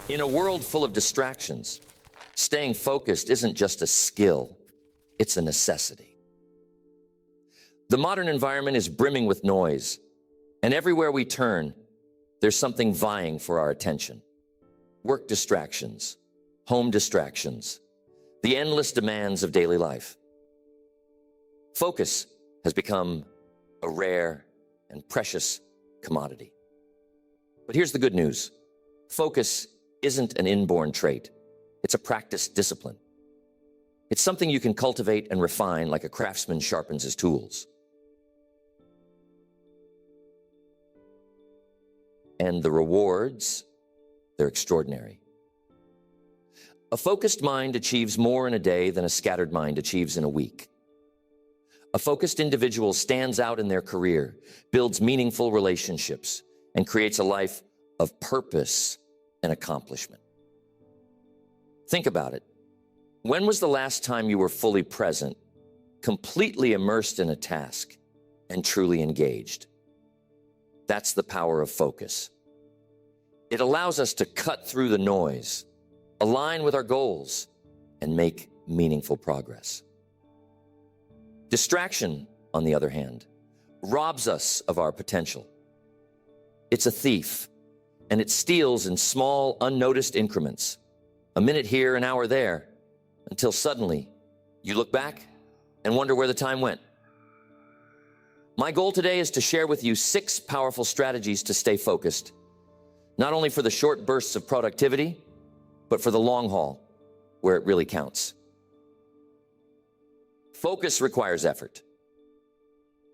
In a world full of distractions, staying focused isn't just a skill, it's a necessity. The modern environment is brimming with noise, and everywhere we turn, there's something vying for our attention. Work distractions, home distractions, the endless demands of daily life. Focus has become a rare and precious commodity. But here's the good news. Focus isn't an inborn trait. It's a practiced discipline. It's something you can cultivate and refine like a craftsman sharpens his tools. And the rewards, they're extraordinary. A focused mind achieves more in a day than a scattered mind achieves in a week. A focused individual stands out in their career, builds meaningful relationships, and creates a life of purpose and accomplishment. Think about it. When was the last time you were fully present, completely immersed in a task, and truly engaged? That's the power of focus. It allows us to cut through the noise, align with our goals, and make meaningful progress. Distraction, on the other hand, robs us of our potential. It's a thief, and it steals in small, unnoticed increments, a minute here, an hour there, until suddenly you look back and wonder where the time went. My goal today is to share with you 6 powerful strategies to stay focused, not only for the short bursts of productivity, but for the long haul, where it really counts. Focus requires effort.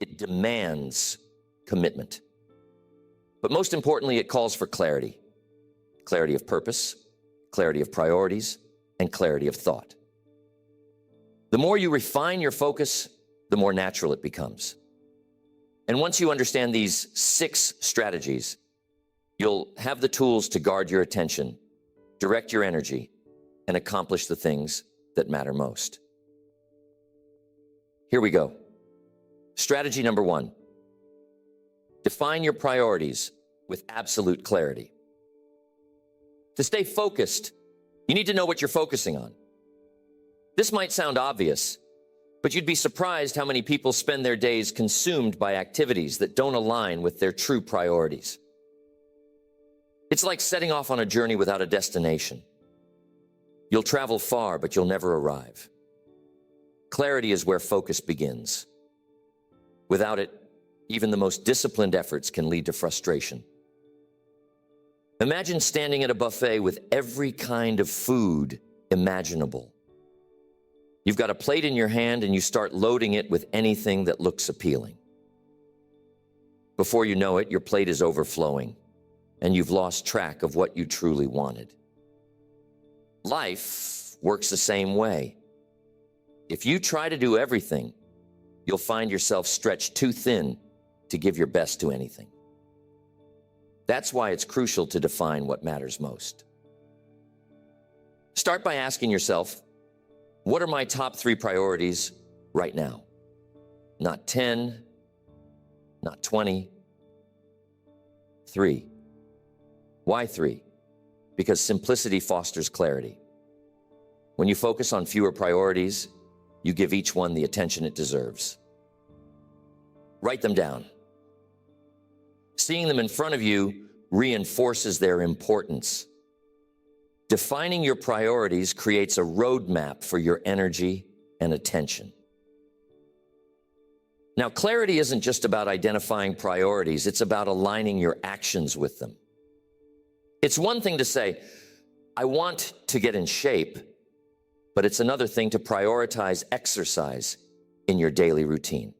It demands commitment. But most importantly, it calls for clarity. Clarity of purpose, clarity of priorities, and clarity of thought. The more you refine your focus, the more natural it becomes. And once you understand these 6 strategies, you'll have the tools to guard your attention, direct your energy, and accomplish the things that matter most. Here we go. Strategy number 1. Define your priorities with absolute clarity. To stay focused, you need to know what you're focusing on. This might sound obvious, but you'd be surprised how many people spend their days consumed by activities that don't align with their true priorities. It's like setting off on a journey without a destination. You'll travel far, but you'll never arrive. Clarity is where focus begins. Without it, even the most disciplined efforts can lead to frustration. Imagine standing at a buffet with every kind of food imaginable. You've got a plate in your hand and you start loading it with anything that looks appealing. Before you know it, your plate is overflowing, and you've lost track of what you truly wanted. Life works the same way. If you try to do everything, you'll find yourself stretched too thin to give your best to anything. That's why it's crucial to define what matters most. Start by asking yourself, what are my top 3 priorities right now? Not 10, not 20, 3. Why 3? Because simplicity fosters clarity. When you focus on fewer priorities, you give each one the attention it deserves. Write them down. Seeing them in front of you reinforces their importance. Defining your priorities creates a roadmap for your energy and attention. Now, clarity isn't just about identifying priorities, it's about aligning your actions with them. It's one thing to say, I want to get in shape, but it's another thing to prioritize exercise in your daily routine.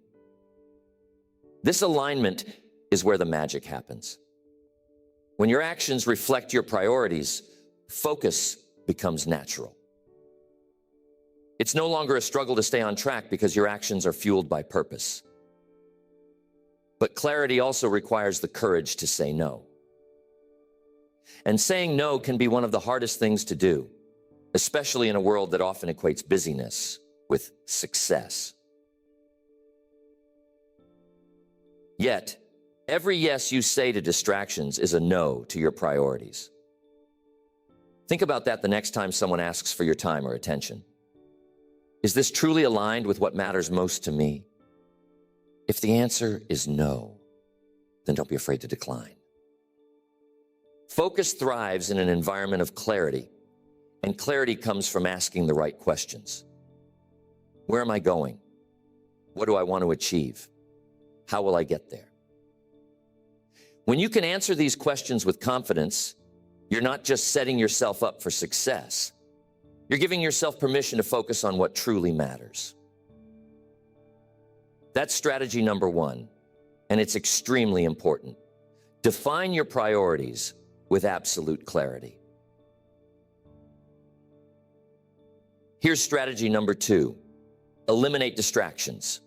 This alignment is where the magic happens. When your actions reflect your priorities, focus becomes natural. It's no longer a struggle to stay on track because your actions are fueled by purpose. But clarity also requires the courage to say no. And saying no can be one of the hardest things to do, especially in a world that often equates busyness with success. Yet, every yes you say to distractions is a no to your priorities. Think about that the next time someone asks for your time or attention. Is this truly aligned with what matters most to me? If the answer is no, then don't be afraid to decline. Focus thrives in an environment of clarity, and clarity comes from asking the right questions. Where am I going? What do I want to achieve? How will I get there? When you can answer these questions with confidence, you're not just setting yourself up for success. You're giving yourself permission to focus on what truly matters. That's strategy number one, and it's extremely important. Define your priorities with absolute clarity. Here's strategy number two. Eliminate distractions.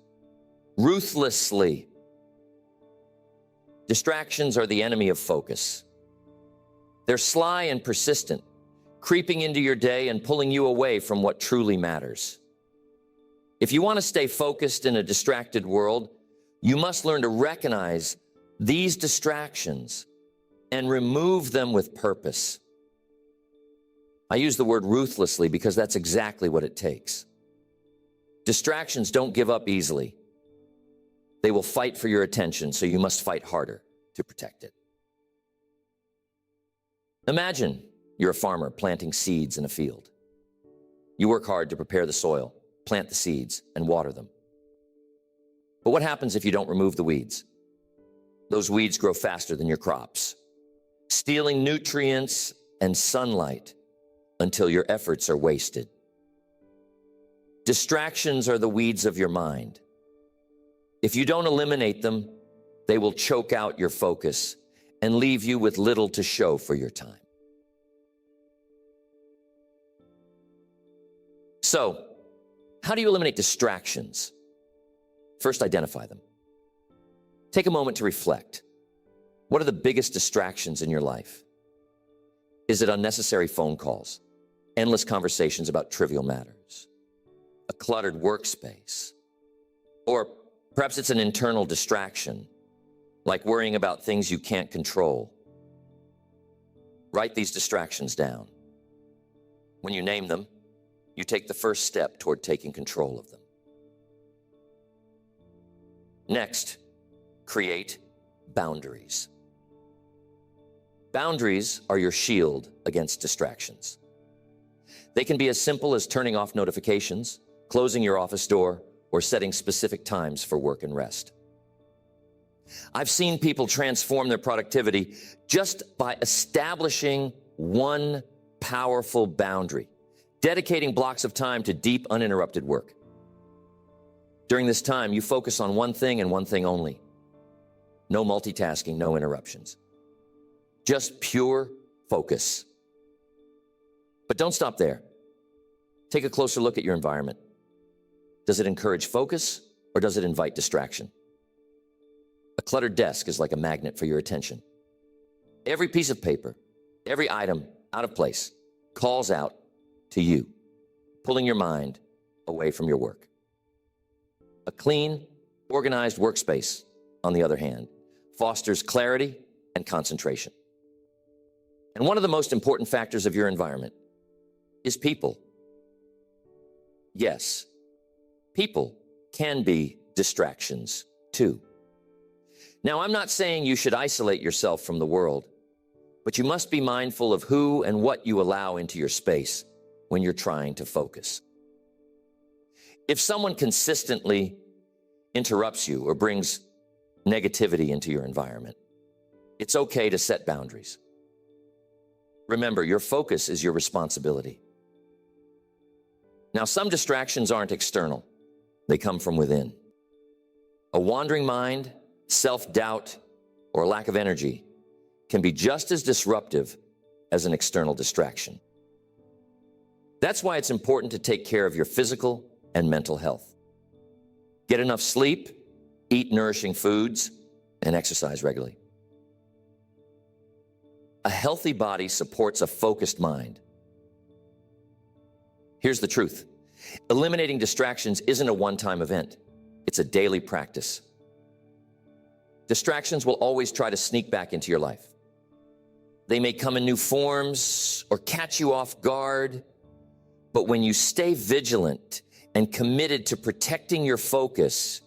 Ruthlessly. Distractions are the enemy of focus. They're sly and persistent, creeping into your day and pulling you away from what truly matters. If you want to stay focused in a distracted world, you must learn to recognize these distractions and remove them with purpose. I use the word ruthlessly because that's exactly what it takes. Distractions don't give up easily. They will fight for your attention, so you must fight harder to protect it. Imagine you're a farmer planting seeds in a field. You work hard to prepare the soil, plant the seeds, and water them. But what happens if you don't remove the weeds? Those weeds grow faster than your crops, stealing nutrients and sunlight until your efforts are wasted. Distractions are the weeds of your mind. If you don't eliminate them, they will choke out your focus and leave you with little to show for your time. So, how do you eliminate distractions? First, identify them. Take a moment to reflect. What are the biggest distractions in your life? Is it unnecessary phone calls, endless conversations about trivial matters, a cluttered workspace? Or perhaps it's an internal distraction, like worrying about things you can't control. Write these distractions down. When you name them, you take the first step toward taking control of them. Next, create boundaries. Boundaries are your shield against distractions. They can be as simple as turning off notifications, closing your office door, or setting specific times for work and rest. I've seen people transform their productivity just by establishing one powerful boundary, dedicating blocks of time to deep, uninterrupted work. During this time, you focus on one thing and one thing only. No multitasking, no interruptions. Just pure focus. But don't stop there. Take a closer look at your environment. Does it encourage focus or does it invite distraction? A cluttered desk is like a magnet for your attention. Every piece of paper, every item out of place calls out to you, pulling your mind away from your work. A clean, organized workspace, on the other hand, fosters clarity and concentration. And one of the most important factors of your environment is people. Yes, people can be distractions too. Now, I'm not saying you should isolate yourself from the world, but you must be mindful of who and what you allow into your space when you're trying to focus. If someone consistently interrupts you or brings negativity into your environment, it's okay to set boundaries. Remember, your focus is your responsibility. Now, some distractions aren't external. They come from within. A wandering mind, self-doubt, or lack of energy can be just as disruptive as an external distraction. That's why it's important to take care of your physical and mental health. Get enough sleep, eat nourishing foods, and exercise regularly. A healthy body supports a focused mind. Here's the truth. Eliminating distractions isn't a one-time event. It's a daily practice. Distractions will always try to sneak back into your life. They may come in new forms or catch you off guard. But when you stay vigilant and committed to protecting your focus,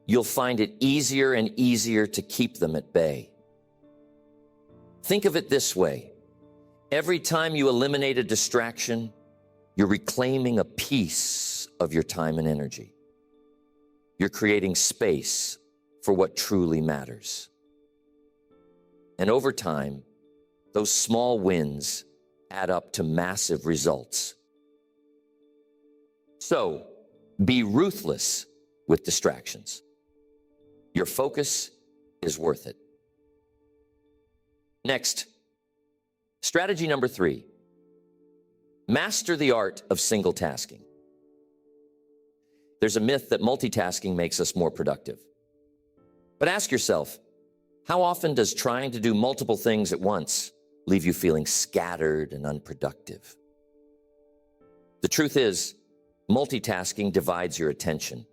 you'll find it easier and easier to keep them at bay. Think of it this way. Every time you eliminate a distraction, you're reclaiming a piece of your time and energy. You're creating space for what truly matters. And over time, those small wins add up to massive results. So, be ruthless with distractions. Your focus is worth it. Next, strategy number 3. Master the art of single tasking. There's a myth that multitasking makes us more productive. But ask yourself, how often does trying to do multiple things at once leave you feeling scattered and unproductive? The truth is, multitasking divides your attention,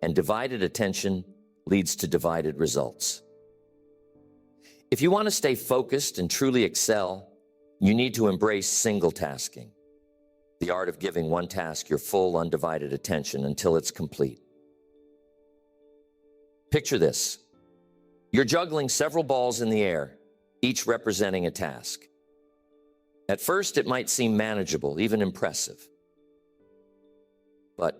and divided attention leads to divided results. If you want to stay focused and truly excel, you need to embrace single tasking, the art of giving one task your full undivided attention until it's complete. Picture this. You're juggling several balls in the air, each representing a task. At first, it might seem manageable, even impressive. But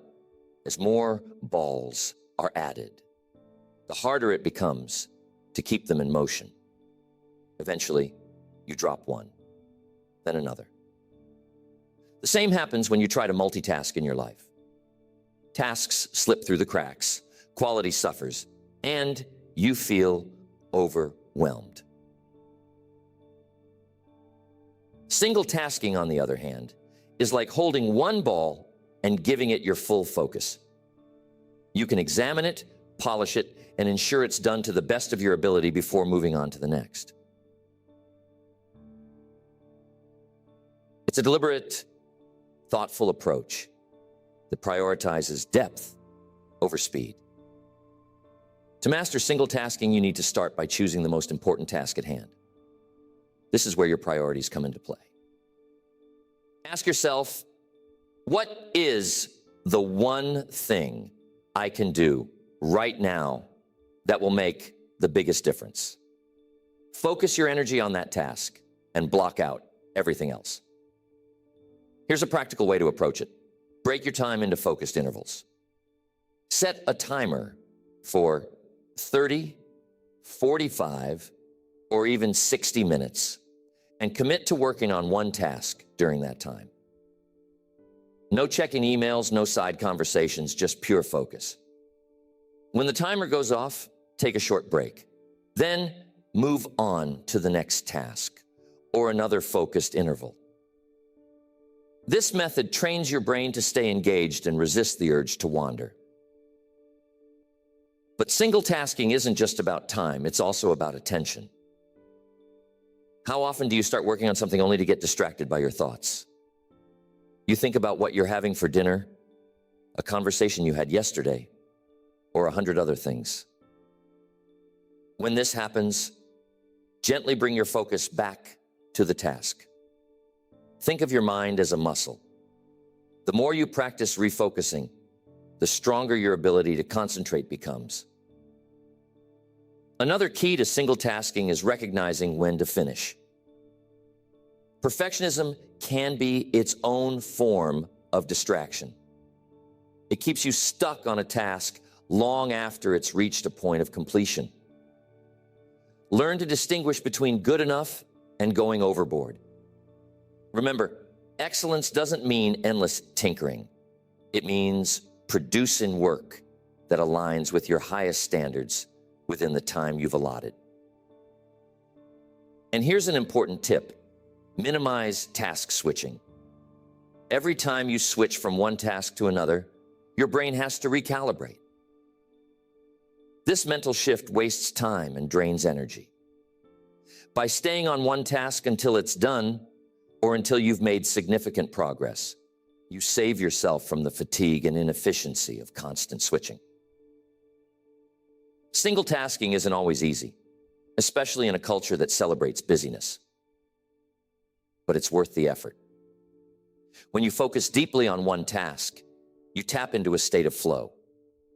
as more balls are added, the harder it becomes to keep them in motion. Eventually, you drop one, then another. The same happens when you try to multitask in your life. Tasks slip through the cracks, quality suffers, and you feel overwhelmed. Single tasking, on the other hand, is like holding one ball and giving it your full focus. You can examine it, polish it, and ensure it's done to the best of your ability before moving on to the next. It's a deliberate, thoughtful approach that prioritizes depth over speed. To master single tasking, you need to start by choosing the most important task at hand. This is where your priorities come into play. Ask yourself, what is the one thing I can do right now that will make the biggest difference? Focus your energy on that task and block out everything else. Here's a practical way to approach it. Break your time into focused intervals. Set a timer for 30, 45, or even 60 minutes, and commit to working on one task during that time. No checking emails, no side conversations, just pure focus. When the timer goes off, take a short break. Then move on to the next task or another focused interval. This method trains your brain to stay engaged and resist the urge to wander. But single tasking isn't just about time, it's also about attention. How often do you start working on something only to get distracted by your thoughts? You think about what you're having for dinner, a conversation you had yesterday, or 100 other things. When this happens, gently bring your focus back to the task. Think of your mind as a muscle. The more you practice refocusing, the stronger your ability to concentrate becomes. Another key to single tasking is recognizing when to finish. Perfectionism can be its own form of distraction. It keeps you stuck on a task long after it's reached a point of completion. Learn to distinguish between good enough and going overboard. Remember, excellence doesn't mean endless tinkering. It means producing work that aligns with your highest standards within the time you've allotted. And here's an important tip. Minimize task switching. Every time you switch from one task to another, your brain has to recalibrate. This mental shift wastes time and drains energy. By staying on one task until it's done, or until you've made significant progress, you save yourself from the fatigue and inefficiency of constant switching. Single tasking isn't always easy. especially in a culture that celebrates busyness. But it's worth the effort. When you focus deeply on one task, you tap into a state of flow,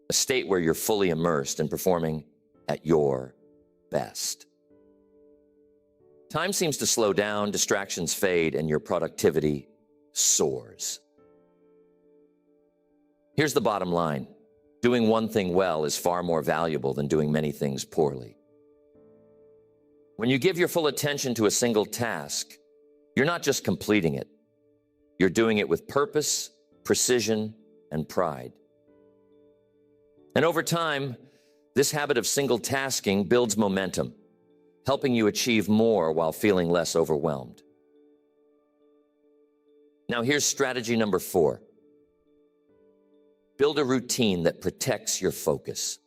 a state where you're fully immersed and performing at your best. Time seems to slow down, distractions fade, and your productivity soars. Here's the bottom line. Doing one thing well is far more valuable than doing many things poorly. When you give your full attention to a single task, you're not just completing it. You're doing it with purpose, precision, and pride. And over time, this habit of single tasking builds momentum, helping you achieve more while feeling less overwhelmed. Now here's strategy number 4. Build a routine that protects your focus.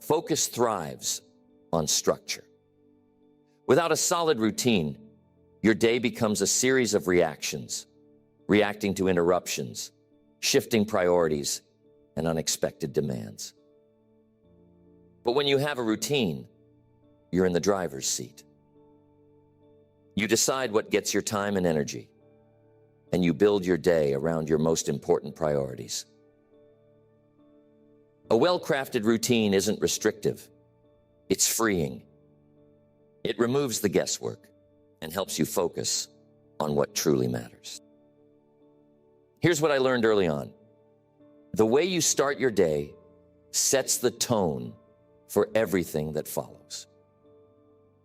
Focus thrives on structure. Without a solid routine, your day becomes a series of reactions, reacting to interruptions, shifting priorities, and unexpected demands. But when you have a routine, you're in the driver's seat. You decide what gets your time and energy, and you build your day around your most important priorities. A well-crafted routine isn't restrictive. It's freeing. It removes the guesswork and helps you focus on what truly matters. Here's what I learned early on. The way you start your day sets the tone for everything that follows.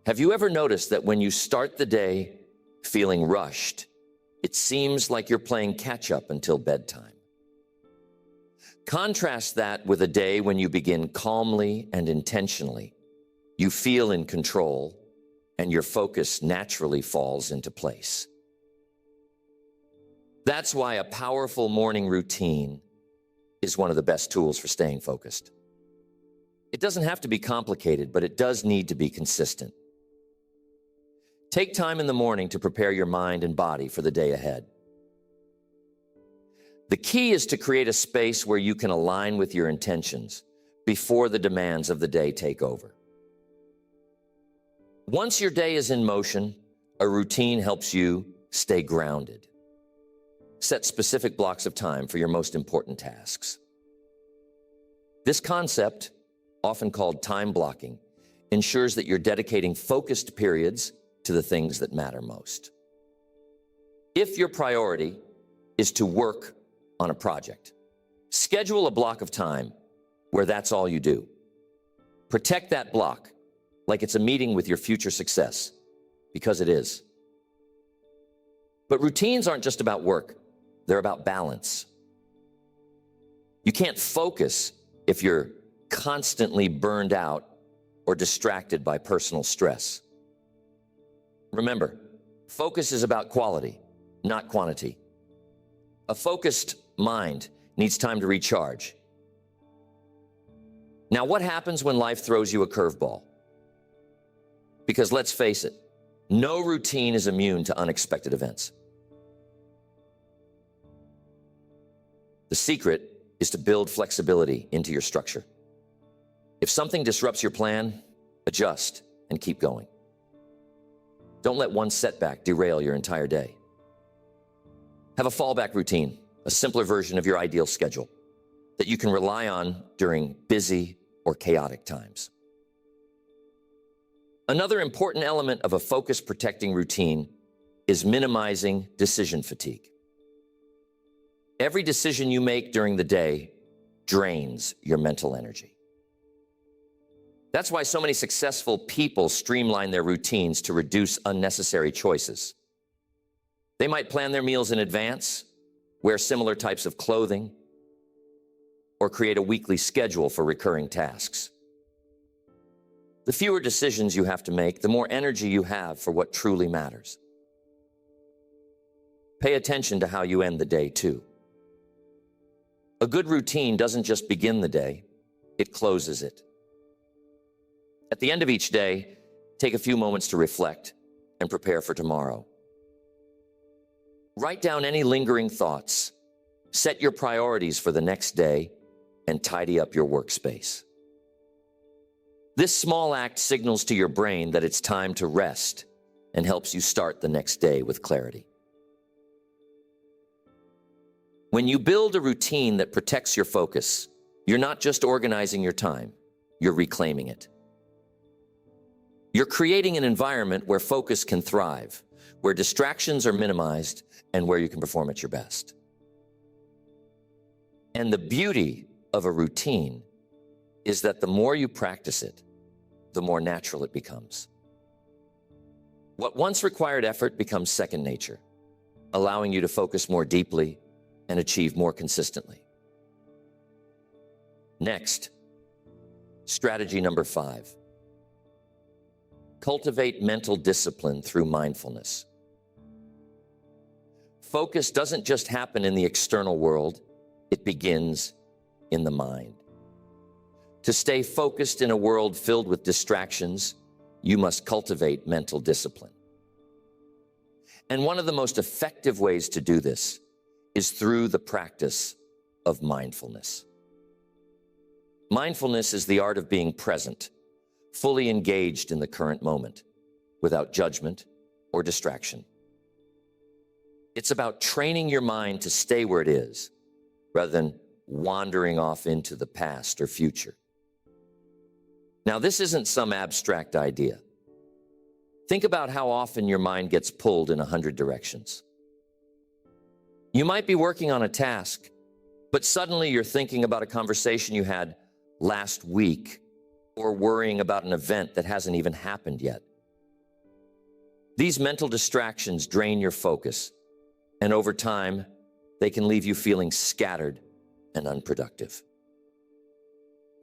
Have you ever noticed that when you start the day feeling rushed, it seems like you're playing catch-up until bedtime? Contrast that with a day when you begin calmly and intentionally. You feel in control, and your focus naturally falls into place. That's why a powerful morning routine is one of the best tools for staying focused. It doesn't have to be complicated, but it does need to be consistent. Take time in the morning to prepare your mind and body for the day ahead. The key is to create a space where you can align with your intentions before the demands of the day take over. Once your day is in motion, a routine helps you stay grounded. Set specific blocks of time for your most important tasks. This concept, often called time blocking, ensures that you're dedicating focused periods to the things that matter most. If your priority is to work on a project, schedule a block of time where that's all you do. Protect that block like it's a meeting with your future success, because it is. But routines aren't just about work, they're about balance. You can't focus if you're constantly burned out or distracted by personal stress. Remember, focus is about quality, not quantity. A focused mind needs time to recharge. Now, what happens when life throws you a curveball? Because let's face it, no routine is immune to unexpected events. The secret is to build flexibility into your structure. If something disrupts your plan, adjust and keep going. Don't let one setback derail your entire day. Have a fallback routine, a simpler version of your ideal schedule that you can rely on during busy or chaotic times. Another important element of a focus-protecting routine is minimizing decision fatigue. Every decision you make during the day drains your mental energy. That's why so many successful people streamline their routines to reduce unnecessary choices. They might plan their meals in advance, wear similar types of clothing, or create a weekly schedule for recurring tasks. The fewer decisions you have to make, the more energy you have for what truly matters. Pay attention to how you end the day, too. A good routine doesn't just begin the day, it closes it. At the end of each day, take a few moments to reflect and prepare for tomorrow. Write down any lingering thoughts, set your priorities for the next day, and tidy up your workspace. This small act signals to your brain that it's time to rest and helps you start the next day with clarity. When you build a routine that protects your focus, you're not just organizing your time, you're reclaiming it. You're creating an environment where focus can thrive, where distractions are minimized, and where you can perform at your best. And the beauty of a routine is that the more you practice it, the more natural it becomes. What once required effort becomes second nature, allowing you to focus more deeply and achieve more consistently. Next, strategy number 5. Cultivate mental discipline through mindfulness. Focus doesn't just happen in the external world, it begins in the mind. To stay focused in a world filled with distractions, you must cultivate mental discipline. And one of the most effective ways to do this is through the practice of mindfulness. Mindfulness is the art of being present, fully engaged in the current moment, without judgment or distraction. It's about training your mind to stay where it is, rather than wandering off into the past or future. Now, this isn't some abstract idea. Think about how often your mind gets pulled in 100 directions. You might be working on a task, but suddenly you're thinking about a conversation you had last week or worrying about an event that hasn't even happened yet. These mental distractions drain your focus, and over time, they can leave you feeling scattered and unproductive.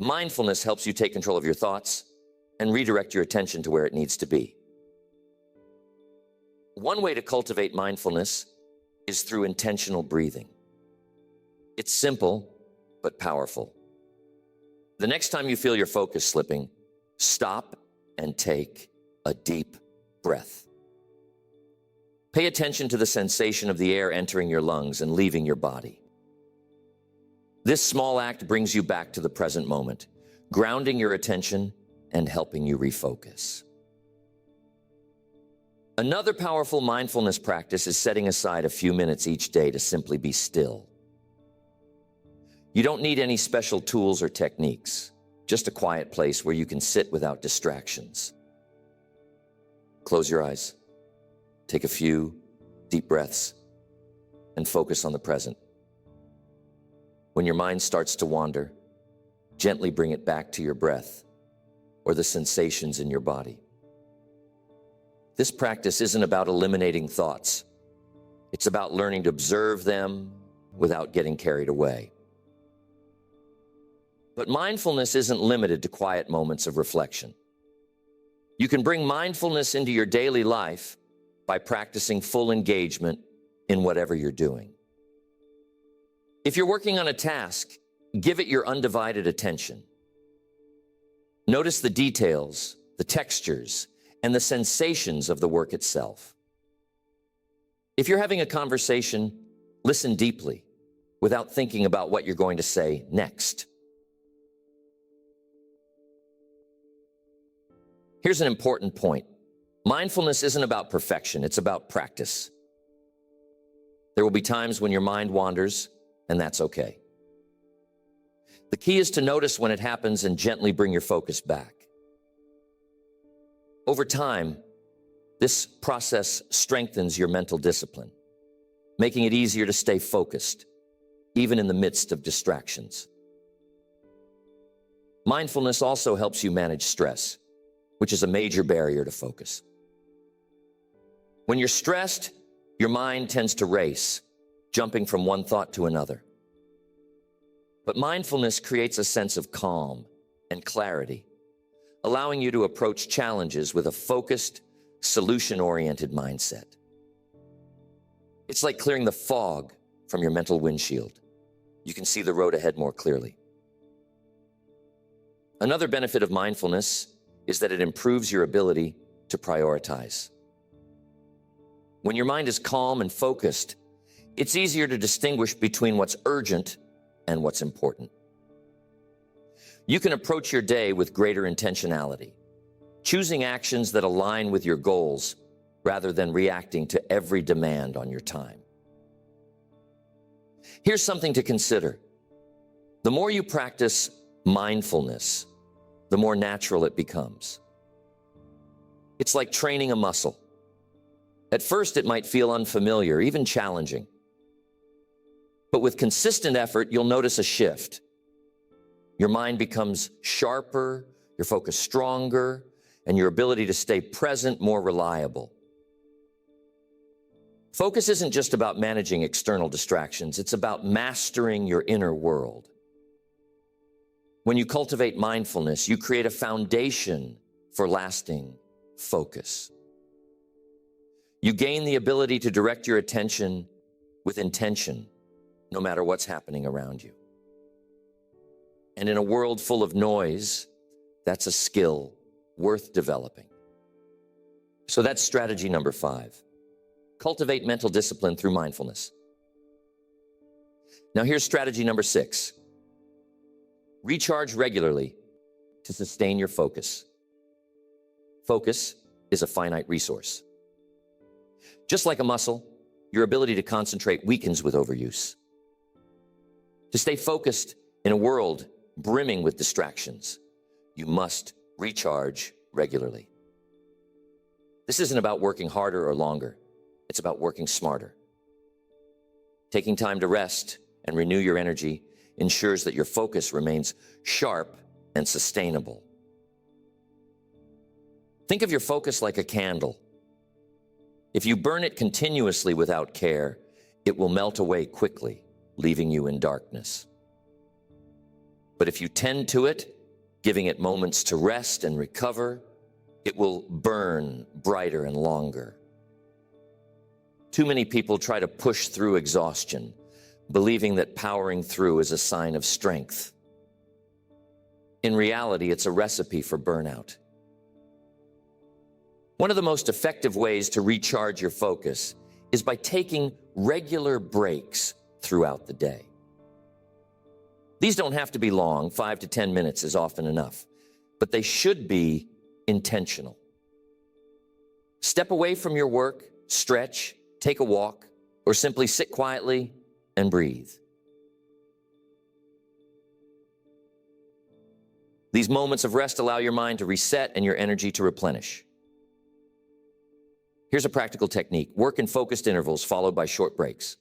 Mindfulness helps you take control of your thoughts and redirect your attention to where it needs to be. One way to cultivate mindfulness is through intentional breathing. It's simple, but powerful. The next time you feel your focus slipping, stop and take a deep breath. Pay attention to the sensation of the air entering your lungs and leaving your body. This small act brings you back to the present moment, grounding your attention and helping you refocus. Another powerful mindfulness practice is setting aside a few minutes each day to simply be still. You don't need any special tools or techniques, just a quiet place where you can sit without distractions. Close your eyes, take a few deep breaths, and focus on the present. When your mind starts to wander, gently bring it back to your breath or the sensations in your body. This practice isn't about eliminating thoughts. It's about learning to observe them without getting carried away. But mindfulness isn't limited to quiet moments of reflection. You can bring mindfulness into your daily life by practicing full engagement in whatever you're doing. If you're working on a task, give it your undivided attention. Notice the details, the textures, and the sensations of the work itself. If you're having a conversation, listen deeply without thinking about what you're going to say next. Here's an important point. Mindfulness isn't about perfection, it's about practice. There will be times when your mind wanders, and that's okay. The key is to notice when it happens and gently bring your focus back. Over time, this process strengthens your mental discipline, making it easier to stay focused, even in the midst of distractions. Mindfulness also helps you manage stress, which is a major barrier to focus. When you're stressed, your mind tends to race, jumping from one thought to another. But mindfulness creates a sense of calm and clarity, allowing you to approach challenges with a focused, solution-oriented mindset. It's like clearing the fog from your mental windshield. You can see the road ahead more clearly. Another benefit of mindfulness is that it improves your ability to prioritize. When your mind is calm and focused, it's easier to distinguish between what's urgent and what's important. You can approach your day with greater intentionality, choosing actions that align with your goals rather than reacting to every demand on your time. Here's something to consider. The more you practice mindfulness, the more natural it becomes. It's like training a muscle. At first, it might feel unfamiliar, even challenging. But with consistent effort, you'll notice a shift. Your mind becomes sharper, your focus stronger, and your ability to stay present more reliable. Focus isn't just about managing external distractions, it's about mastering your inner world. When you cultivate mindfulness, you create a foundation for lasting focus. You gain the ability to direct your attention with intention, no matter what's happening around you. And in a world full of noise, that's a skill worth developing. So that's strategy number 5. Cultivate mental discipline through mindfulness. Now here's strategy number 6. Recharge regularly to sustain your focus. Focus is a finite resource. Just like a muscle, your ability to concentrate weakens with overuse. To stay focused in a world brimming with distractions, you must recharge regularly. This isn't about working harder or longer. It's about working smarter. Taking time to rest and renew your energy ensures that your focus remains sharp and sustainable. Think of your focus like a candle. If you burn it continuously without care, it will melt away quickly, leaving you in darkness. But if you tend to it, giving it moments to rest and recover, it will burn brighter and longer. Too many people try to push through exhaustion, believing that powering through is a sign of strength. In reality, it's a recipe for burnout. One of the most effective ways to recharge your focus is by taking regular breaks throughout the day. These don't have to be long, 5 to 10 minutes is often enough, but they should be intentional. Step away from your work, stretch, take a walk, or simply sit quietly and breathe. These moments of rest allow your mind to reset and your energy to replenish. Here's a practical technique. Work in focused intervals followed by short breaks.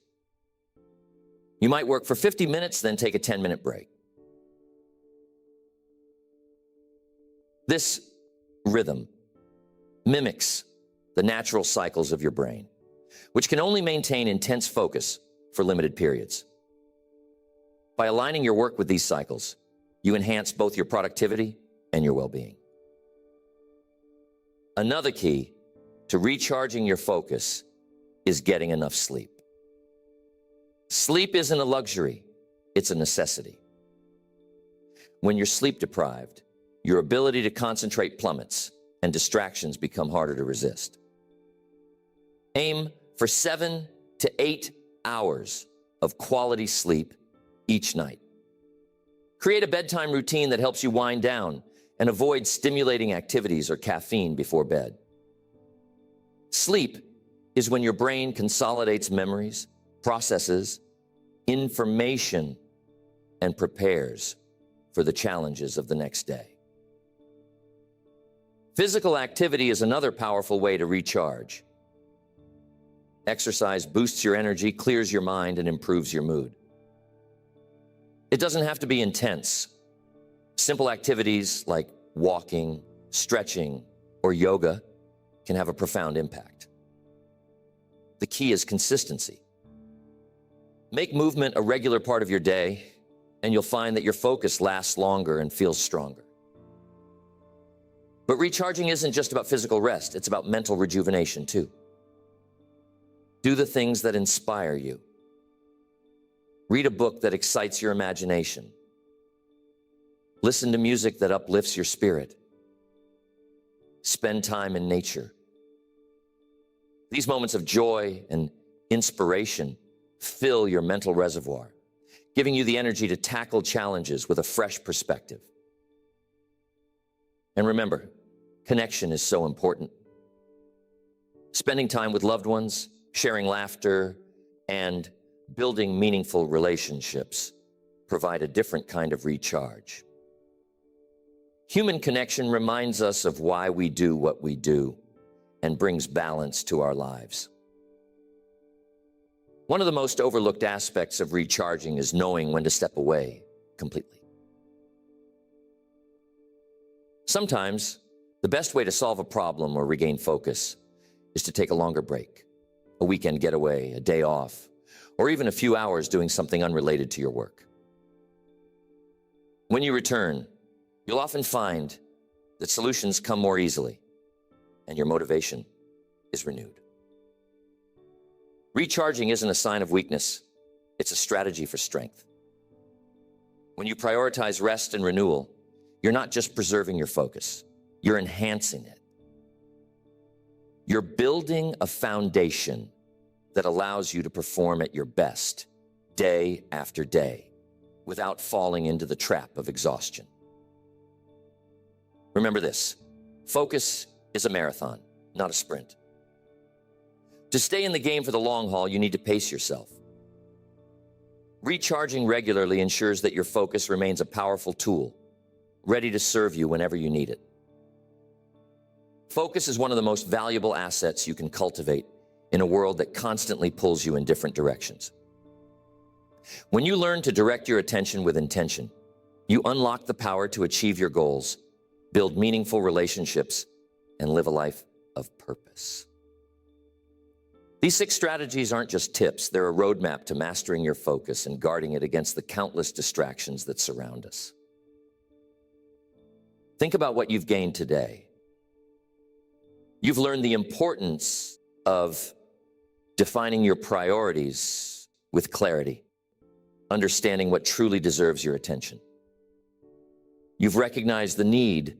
You might work for 50 minutes, then take a 10-minute break. This rhythm mimics the natural cycles of your brain, which can only maintain intense focus for limited periods. By aligning your work with these cycles, you enhance both your productivity and your well-being. Another key to recharging your focus is getting enough sleep. Sleep isn't a luxury, it's a necessity. When you're sleep deprived, your ability to concentrate plummets and distractions become harder to resist. Aim for 7 to 8 hours of quality sleep each night. Create a bedtime routine that helps you wind down and avoid stimulating activities or caffeine before bed. Sleep is when your brain consolidates memories, processes information, and prepares for the challenges of the next day. Physical activity is another powerful way to recharge. Exercise boosts your energy, clears your mind, and improves your mood. It doesn't have to be intense. Simple activities like walking, stretching, or yoga can have a profound impact. The key is consistency. Make movement a regular part of your day, and you'll find that your focus lasts longer and feels stronger. But recharging isn't just about physical rest, it's about mental rejuvenation too. Do the things that inspire you. Read a book that excites your imagination. Listen to music that uplifts your spirit. Spend time in nature. These moments of joy and inspiration fill your mental reservoir, giving you the energy to tackle challenges with a fresh perspective. And remember, connection is so important. Spending time with loved ones, sharing laughter, and building meaningful relationships provide a different kind of recharge. Human connection reminds us of why we do what we do and brings balance to our lives. One of the most overlooked aspects of recharging is knowing when to step away completely. Sometimes, the best way to solve a problem or regain focus is to take a longer break, a weekend getaway, a day off, or even a few hours doing something unrelated to your work. When you return, you'll often find that solutions come more easily and your motivation is renewed. Recharging isn't a sign of weakness, it's a strategy for strength. When you prioritize rest and renewal, you're not just preserving your focus, you're enhancing it. You're building a foundation that allows you to perform at your best day after day without falling into the trap of exhaustion. Remember this, focus is a marathon, not a sprint. To stay in the game for the long haul, you need to pace yourself. Recharging regularly ensures that your focus remains a powerful tool, ready to serve you whenever you need it. Focus is one of the most valuable assets you can cultivate in a world that constantly pulls you in different directions. When you learn to direct your attention with intention, you unlock the power to achieve your goals, build meaningful relationships, and live a life of purpose. These 6 strategies aren't just tips, they're a roadmap to mastering your focus and guarding it against the countless distractions that surround us. Think about what you've gained today. You've learned the importance of defining your priorities with clarity, understanding what truly deserves your attention. You've recognized the need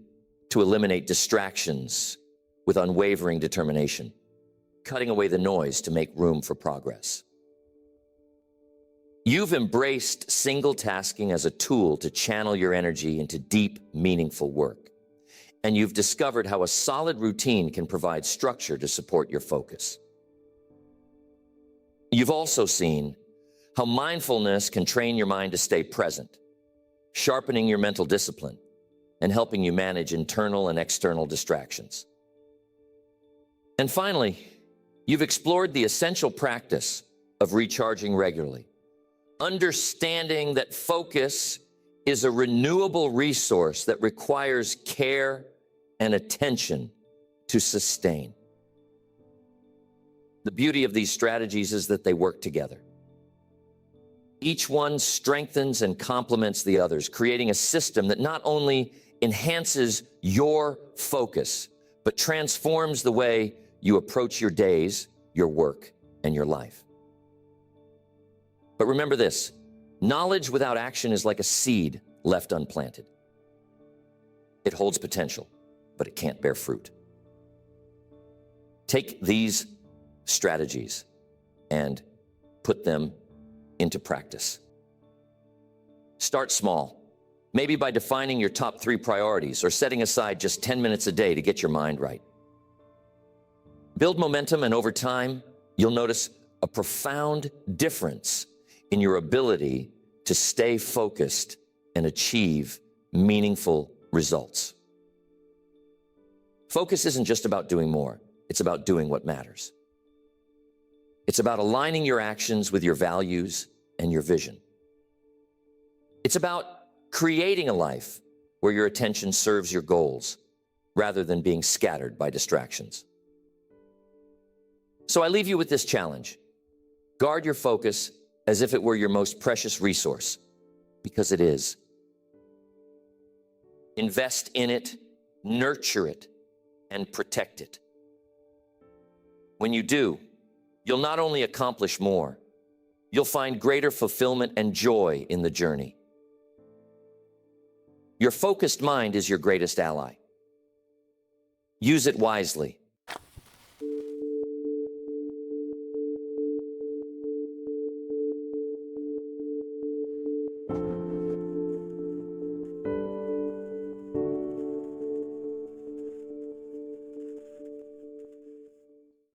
to eliminate distractions with unwavering determination, cutting away the noise to make room for progress. You've embraced single tasking as a tool to channel your energy into deep, meaningful work. And you've discovered how a solid routine can provide structure to support your focus. You've also seen how mindfulness can train your mind to stay present, sharpening your mental discipline and helping you manage internal and external distractions. And finally, you've explored the essential practice of recharging regularly, understanding that focus is a renewable resource that requires care and attention to sustain. The beauty of these strategies is that they work together. Each one strengthens and complements the others, creating a system that not only enhances your focus, but transforms the way you approach your days, your work, and your life. But remember this, knowledge without action is like a seed left unplanted. It holds potential, but it can't bear fruit. Take these strategies and put them into practice. Start small, maybe by defining your top 3 priorities or setting aside just 10 minutes a day to get your mind right. Build momentum, and over time, you'll notice a profound difference in your ability to stay focused and achieve meaningful results. Focus isn't just about doing more, it's about doing what matters. It's about aligning your actions with your values and your vision. It's about creating a life where your attention serves your goals rather than being scattered by distractions. So I leave you with this challenge. Guard your focus as if it were your most precious resource, because it is. Invest in it, nurture it, and protect it. When you do, you'll not only accomplish more, you'll find greater fulfillment and joy in the journey. Your focused mind is your greatest ally. Use it wisely